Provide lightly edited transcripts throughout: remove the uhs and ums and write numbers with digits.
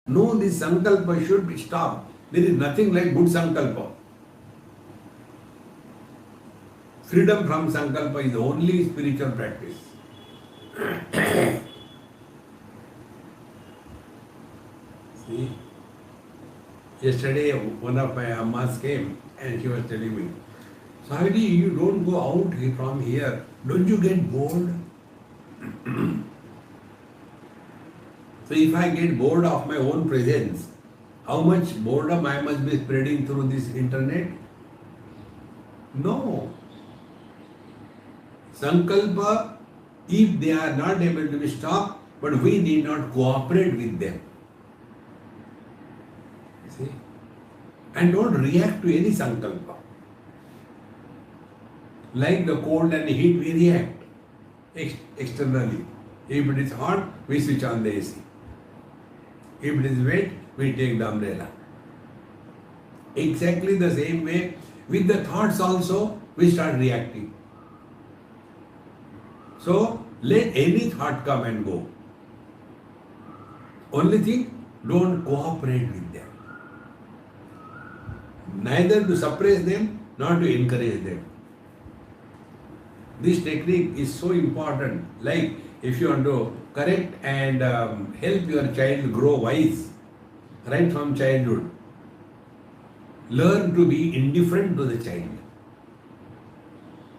No, this sankalpa should be stopped. There is nothing like good sankalpa. Freedom from sankalpa is the only spiritual practice. See, yesterday one of my ammas came and she was telling me, Sahidi, you don't go out from here. Don't you get bored? So if I get bored of my own presence, how much boredom I must be spreading through this internet? No. Sankalpa, if they are not able to be stopped, but we need not cooperate with them. See? And don't react to any sankalpa. Like the cold and heat, we react externally. If it is hot, we switch on the AC. If it is wet, we take the umbrella. Exactly the same way, with the thoughts also, we start reacting. So, let any thought come and go. Only thing, don't cooperate with them. Neither to suppress them, nor to encourage them. This technique is so important. Like, if you want to correct and help your child grow wise, right from childhood, learn to be indifferent to the child.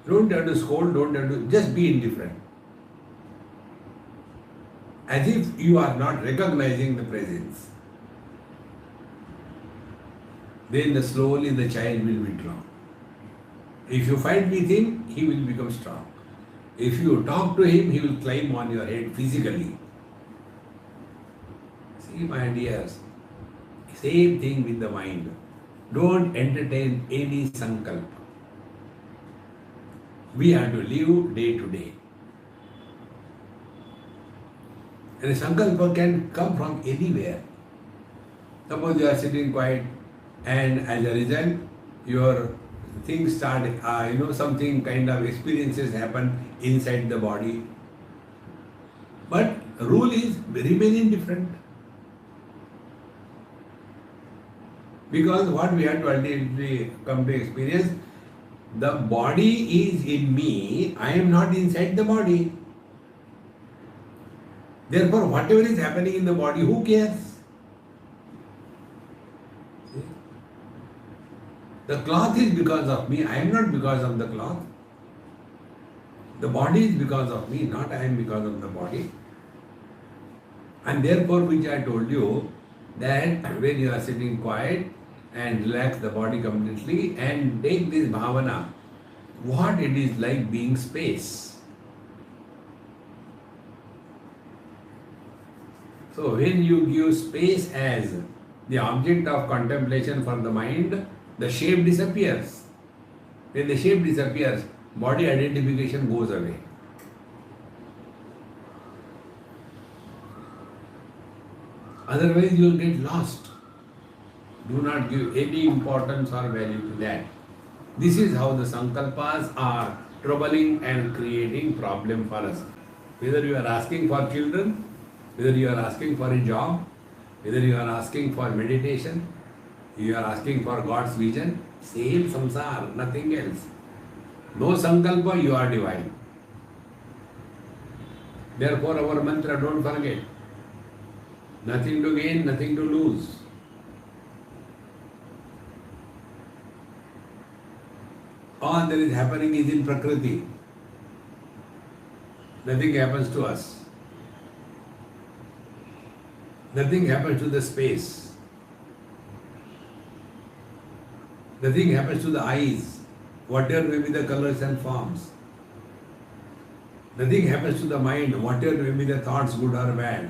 Don't have to scold, don't have to, just be indifferent. As if you are not recognizing the presence. Then slowly the child will withdraw. If you fight with him, he will become strong. If you talk to him, he will climb on your head physically. See, my dears, same thing with the mind. Don't entertain any sankalpa. We have to live day to day. And a sankalpa can come from anywhere. Suppose you are sitting quiet and as a result, your things start, something kind of experiences happen inside the body. But rule is remain indifferent. Because what we have to ultimately come to experience, the body is in me, I am not inside the body. Therefore, whatever is happening in the body, who cares? See? The cloth is because of me, I am not because of the cloth. The body is because of me, not I am because of the body. And therefore, which I told you, that when you are sitting quiet and relax the body completely and take this bhavana, what it is like being space. So when you give space as the object of contemplation for the mind, the shape disappears. When the shape disappears, body identification goes away. Otherwise you will get lost. Do not give any importance or value to that. This is how the sankalpas are troubling and creating problem for us. Whether you are asking for children, whether you are asking for a job, whether you are asking for meditation, you are asking for God's vision, same samsara, nothing else. No sankalpa, you are divine. Therefore our mantra, don't forget. Nothing to gain, nothing to lose. All that is happening is in Prakriti. Nothing happens to us. Nothing happens to the space. Nothing happens to the eyes, whatever may be the colors and forms. Nothing happens to the mind, whatever may be the thoughts, good or bad.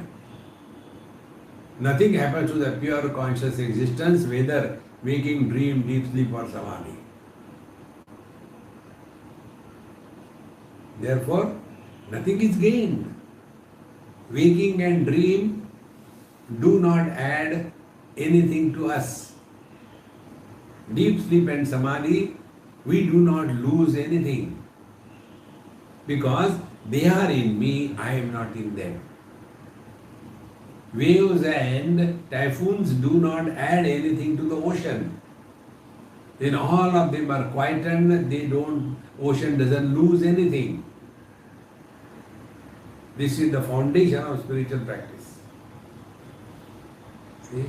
Nothing happens to the pure conscious existence, whether waking, dream, deep sleep or samadhi. Therefore, nothing is gained. Waking and dream do not add anything to us. Deep sleep and samadhi, we do not lose anything. Because they are in me, I am not in them. Waves and typhoons do not add anything to the ocean. Then all of them are quietened, ocean doesn't lose anything. This is the foundation of spiritual practice. See?